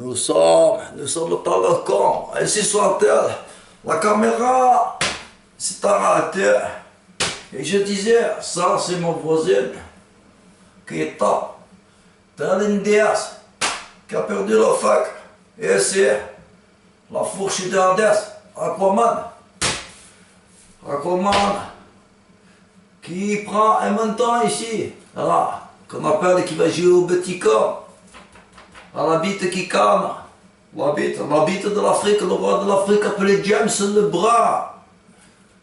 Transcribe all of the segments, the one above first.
Nous sommes dans le camp, ainsi soit-elle. La caméra s'est arrêtée. Et je disais, ça c'est mon voisin qui est top. Tel une déesse qui a perdu la fac. Et c'est la fourche de Hades, Aquaman. Aquaman qui prend un montant ici, voilà, qu'on appelle qui va jouer au petit camp. À la bite qui calme, la bite de l'Afrique, le roi de l'Afrique appelé James Lebrun,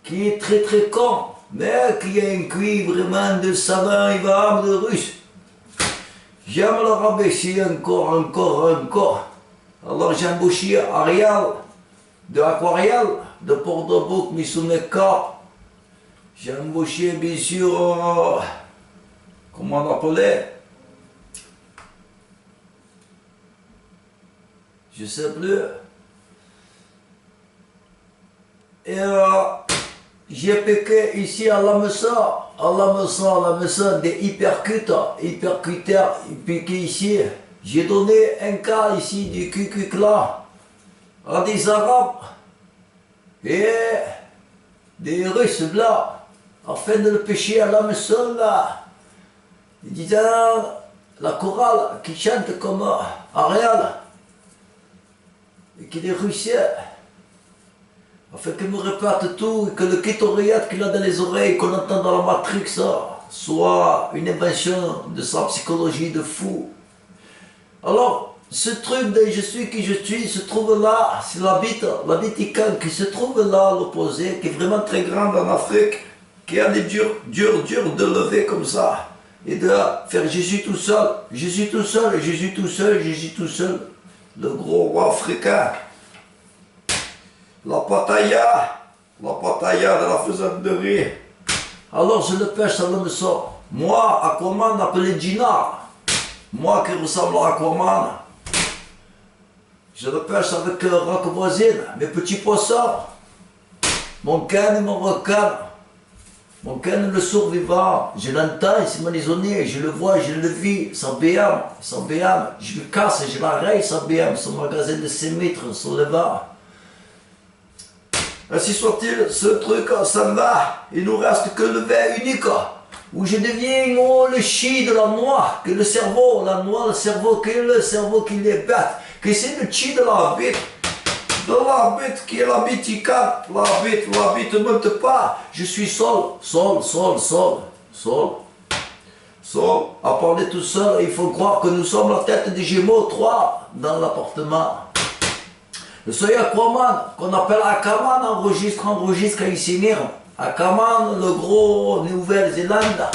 qui est très très con, mais qui a un QI vraiment de savant et âme de russe. J'aime le rabaisser encore. Alors j'ai embauché Ariel, de Aquariel, de Port-de-Bouc, Missouneka. J'ai embauché bien sûr, comment on l'appelait? Je sais plus. Et j'ai piqué ici à la maison des hypercuteurs, piqué ici. J'ai donné un cas ici du Ku-Klux-Klan à des Arabes et des Russes blancs, afin de le pêcher à la maison là. Ils disaient la chorale qui chante comme Ariel. Et qu'il est russien, afin qu'il me répète tout, et que le kétoriate qu'il a dans les oreilles, qu'on entend dans la Matrix, soit une invention de sa psychologie de fou. Alors, ce truc de je suis qui je suis se trouve là, c'est la Vatican qui se trouve là, à l'opposé, qui est vraiment très grande en Afrique, qui a des dur de lever comme ça, et de faire Jésus tout seul, le gros roi africain, la pataya de la faisanderie. Alors je le pêche à la maison. Moi, Aquaman appelé Gina, moi qui ressemble à Aquaman, je le pêche avec roc voisine, mes petits poissons, mon canne et mon requin. Mon canne, le survivant, je l'entends, il s'est manisonné, je le vois, je le vis, sans BM, je lui casse, je l'arrête sans BM, son magasin de 5 mètres, son levant. Ainsi soit-il, ce truc s'en va, il nous reste que le verre unique, où je deviens le chi de la noix, que le cerveau, la noix, le cerveau qui les bête, que c'est le chi de la bite. De la bite qui est la bitica, la bite ne monte pas. Je suis seul, à parler tout seul, il faut croire que nous sommes la tête des Gémeaux 3 dans l'appartement. Le seuil Aquaman, qu'on appelle Akaman, enregistre à Isimir. Akaman, le gros Nouvelle-Zélande.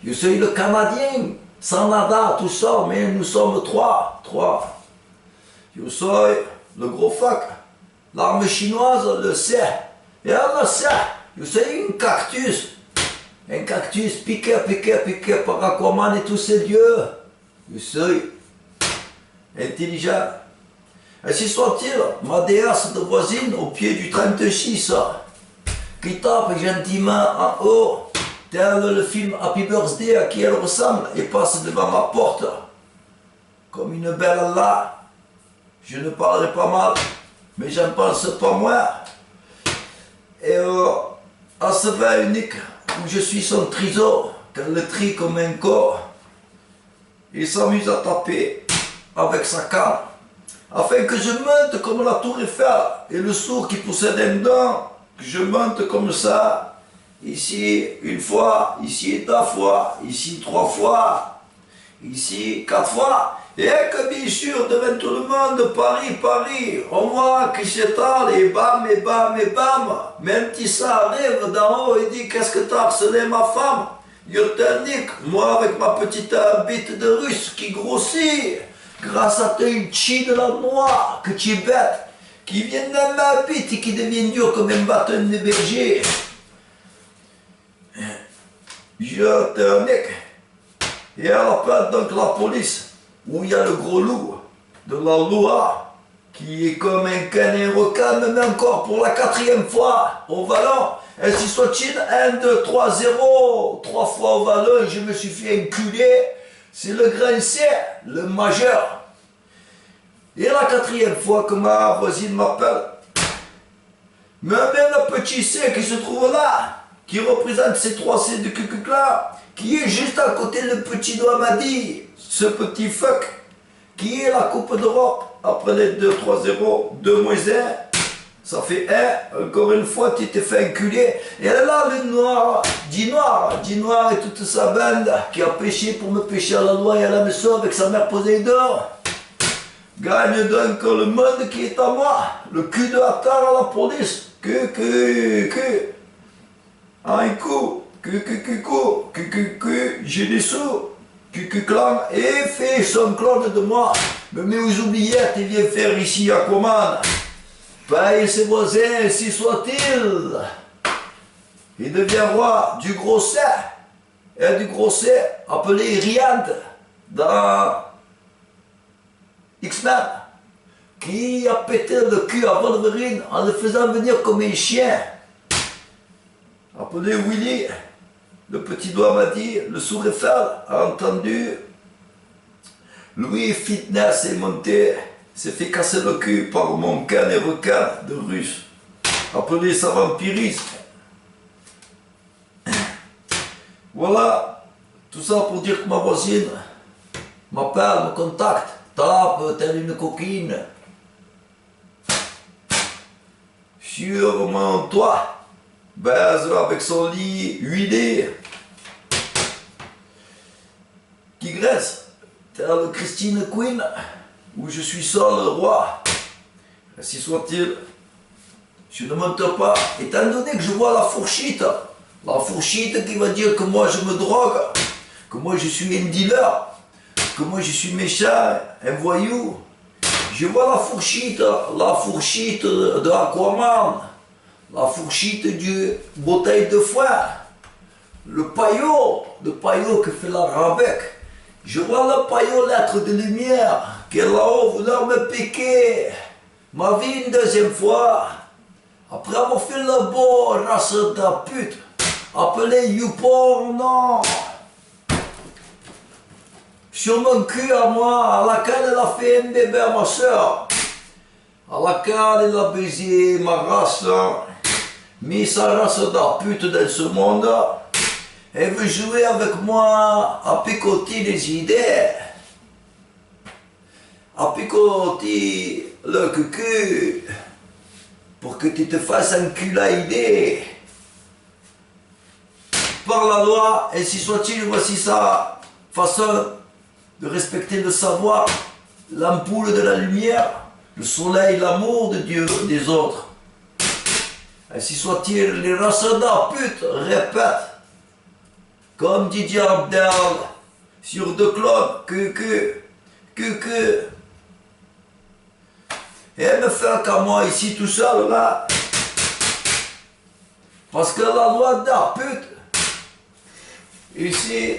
Je suis le Canadien, Sanada, tout ça, mais nous sommes 3. Je suis le gros fuck. L'armée chinoise le sait. Et elle le sait. Je sais un cactus piqué par Aquaman et tous ces dieux. Je suis intelligent. Ainsi soit-il, ma déesse de voisine au pied du 36, qui tape gentiment en haut, tel le film Happy Birthday à qui elle ressemble, et passe devant ma porte, comme une belle là. Je ne parlerai pas mal, mais j'en pense pas moins. Et à ce vin unique, où je suis son triseau, qu'elle le trie comme un corps, il s'amuse à taper avec sa canne, afin que je monte comme la tour Eiffel, et le sourd qui possède un don, que je monte comme ça, ici une fois, ici 2 fois, ici 3 fois, ici 4 fois, et que bien sûr, devant tout le monde, Paris, on voit qu'il s'étale, et bam, même si ça arrive d'en haut, il dit, qu'est-ce que t'as harcelé ma femme? Je te nique, moi avec ma petite bite de russe qui grossit, grâce à ton chi de la noix, que tu es bête, qui vient dans ma bite et qui devient dur comme un bâton de berger. Je te nique. Et elle appelle donc la police, où il y a le gros loup de la loi, qui est comme un canin requin, mais encore pour la 4e fois au vallon. Ainsi soit-il, 1, 2, 3, 0, 3 fois au vallon, je me suis fait enculer. C'est le grand C, le majeur. Et la quatrième fois que ma voisine m'appelle, mais bien le petit C qui se trouve là, qui représente ces 3 C de cucucla, qui est juste à côté le petit doigt m'a dit, ce petit fuck, qui est la Coupe d'Europe, après les 2-3-0, 2-1, ça fait 1, encore une fois tu t'es fait enculer. Et là le noir, dit noir et toute sa bande, qui a péché pour me pécher à la loi et à la maison avec sa mère posée dehors, gagne donc le monde qui est à moi, le cul de Attar à la police, un coup, j'ai des sous, clan, et fait son clone de moi, me met aux oubliettes et vient faire ici à commande, paye ses voisins, ainsi soit-il, il devient roi du gros cerf, et du gros cerf appelé Riad, dans X-Men, qui a pété le cul à Wolverine en le faisant venir comme un chien. Appelé Willy, le petit doigt m'a dit, le sous-Eiffel a entendu, Louis Fitness est monté, s'est fait casser le cul par mon can et requin de russe. Appelé ça vampirisme. Voilà, tout ça pour dire que ma voisine m'appelle, me contacte, tape, telle une coquine, sur mon toit, baise avec son lit huilé, qui graisse, telle Christine Queen, où je suis seul le roi. Ainsi soit-il, je ne monte pas, étant donné que je vois la fourchette qui va dire que moi je me drogue, que moi je suis un dealer, que moi je suis méchant, un voyou. Je vois la fourchette de Aquaman, la fourchette du bouteille de foin, le paillot que fait la Rabec. Je vois le paillot l'être de lumière qui est là-haut vouloir me piquer ma vie une deuxième fois. Après avoir fait le beau race de pute, appelé YouPorn, non. Sur mon cul à moi, à laquelle elle a fait un bébé à ma soeur, à laquelle elle a baisé ma race, mis sa race de pute dans ce monde, elle veut jouer avec moi à picoter les idées, à picoter le cul, pour que tu te fasses enculer par la loi, ainsi soit-il. Voici sa façon de respecter le savoir, l'ampoule de la lumière, le soleil, l'amour de Dieu, des autres. Ainsi soit-il, les rassada putes répètent, comme Didier Abdel, sur deux cloques, que. Et elle me fait qu'à moi ici tout seul là, parce que la loi de la pute, ici,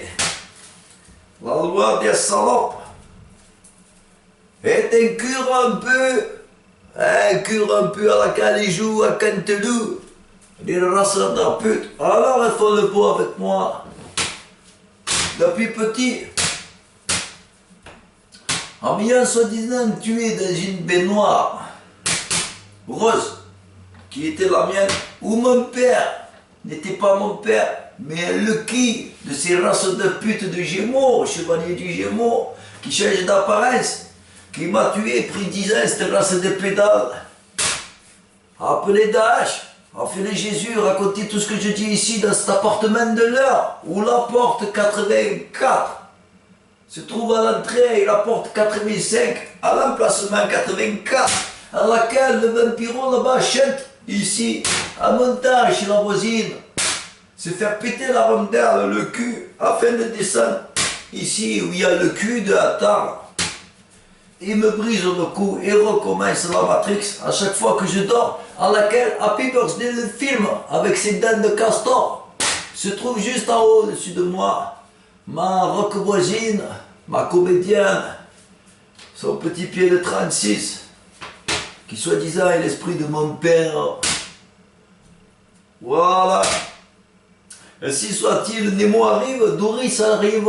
la loi des salopes est un cure un peu à laquelle ils jouent à Cantelou, les races de la pute. Alors elles font le beau avec moi. Depuis petit, en m'ayant soi-disant tué dans une baignoire rose, qui était la mienne, où mon père n'était pas mon père, mais le qui de ces races de pute de Gémeaux, chevalier du Gémeaux, qui change d'apparence, qui m'a tué, pris 10 ans, cette race de pédales, appelé Daesh, a fait les Jésus, raconté tout ce que je dis ici dans cet appartement de l'heure, où la porte 84 se trouve à l'entrée et la porte 85 à l'emplacement 84, à laquelle le vampiro là-bas chante ici, à montage chez la voisine, se faire péter la rondelle, le cul, afin de descendre ici où il y a le cul de Attar. Il me brise le cou et recommence la Matrix à chaque fois que je dors, à laquelle Happy Birthday, le film avec ses dents de castor, se trouve juste en haut au-dessus de moi. Ma rock voisine, ma comédienne, son petit pied de 36, qui soi-disant est l'esprit de mon père. Voilà. Ainsi soit-il, Nemo arrive, Doris arrive.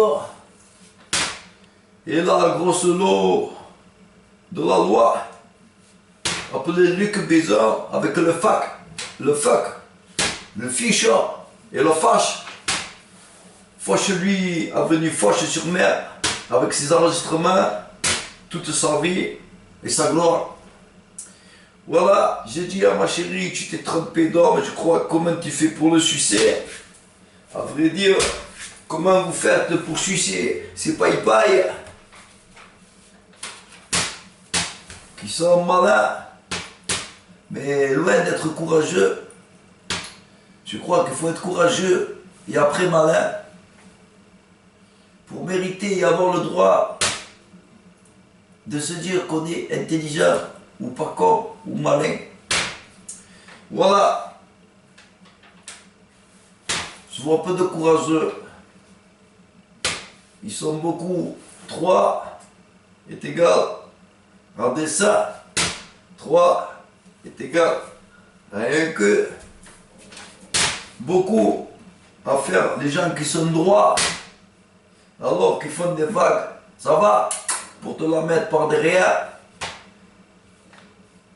Et là, grosse lot, de la loi, appelé Luc Bézard, avec le fuck, le fichard et le fâche. Foch, lui, avenue Foch-sur-Mer, avec ses enregistrements, toute sa vie et sa gloire. Voilà, j'ai dit à ma chérie, tu t'es trompé d'homme, je crois, comment tu fais pour le sucer? À vrai dire, comment vous faites pour sucer ces paille-paille qui sont malins, mais loin d'être courageux. Je crois qu'il faut être courageux et après malin pour mériter et avoir le droit de se dire qu'on est intelligent ou pas con ou malin. Voilà. Je vois peu de courageux. Ils sont beaucoup. 3 est égal en dessin. 3 est égal à rien que. Beaucoup à faire les gens qui sont droits, alors qu'ils font des vagues, ça va, pour te la mettre par derrière,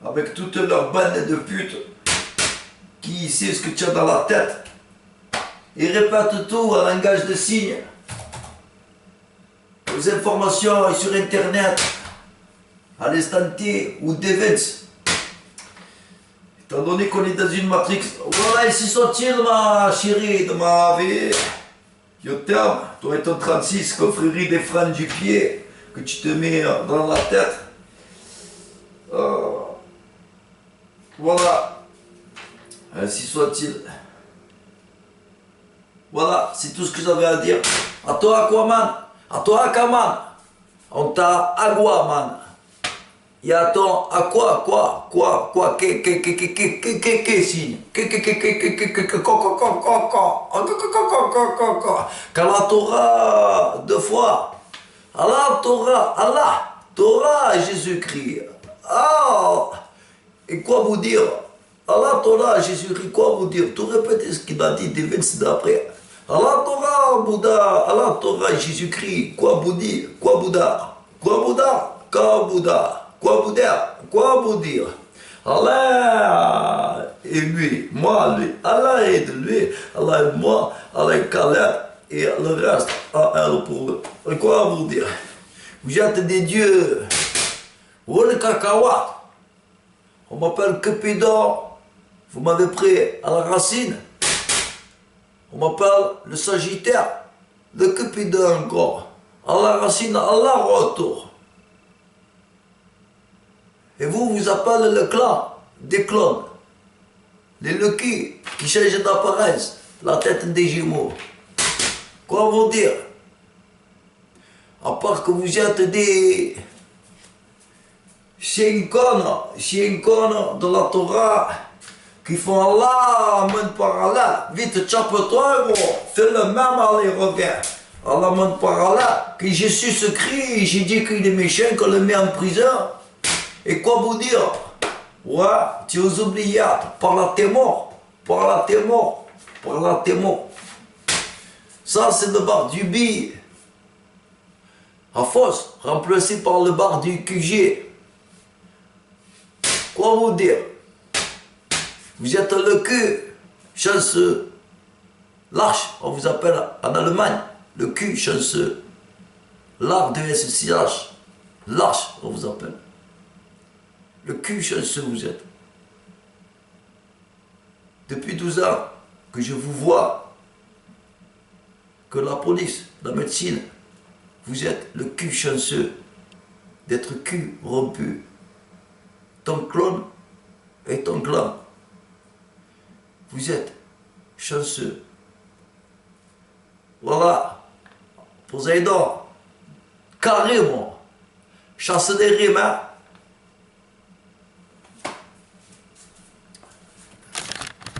avec toute leur bande de putes, qui sait ce que tu as dans la tête, ils répètent tout en langage de signes, aux informations sur internet, à l'instant T ou d'events. Étant donné qu'on est dans une matrix, voilà, ici sont-ils, ma chérie de ma vie. Je t'aime, toi et ton 36, confrérie des freins du pied, que tu te mets dans la tête. Voilà, ainsi soit-il. Voilà, c'est tout ce que j'avais à dire. À toi, Aquaman, à toi, Akaman, on t'a Aguaman. Il y a ton à quoi signe quand la Torah 2 fois Allah Torah Jésus-Christ. Ah, et quoi vous dire? Allah Torah Jésus-Christ, quoi vous dire? Tout répétez ce qu'il a dit des 26 d'après. Allah Torah Bouddha, Allah Torah Jésus-Christ, quoi vous dire? Quoi Bouddha? Quoi Bouddha? Quoi Bouddha? Quoi vous dire? Allah et lui, moi lui, Allah et de lui, Allah et moi, Allah et Calais et le reste à elle pour eux. Et quoi vous dire? Vous êtes des dieux. Oh le cacahuète. On m'appelle Cupidon. Vous m'avez pris à la racine. On m'appelle le Sagittaire. Le Cupidon encore. À la racine, à la retour. Et vous appelez le clan des clones, les Lucky qui changent d'apparence, la tête des Gémeaux. Quoi vous dire? À part que vous êtes des chiens connes de la Torah qui font Allah, monde parallèle. Vite, chape-toi, gros, fais le même aller-revers. Allah, monde parallèle, que Jésus se crie, j'ai dit qu'il est méchant, qu'on le met en prison. Et quoi vous dire? Ouais, tu es oublié, par la témor. Ça, c'est le bar du B. À fausse, remplacé par le bar du QG. Quoi vous dire? Vous êtes le cul, chanceux. L'arche, on vous appelle en Allemagne, le cul chanceux. L'art de SCH, l'arche, on vous appelle. Le cul chanceux vous êtes. Depuis 12 ans que je vous vois, que la police, la médecine, vous êtes le cul chanceux d'être cul rompu. Ton clone et ton clan. Vous êtes chanceux. Voilà. Poséidon, carrément, chasse des rimes, hein.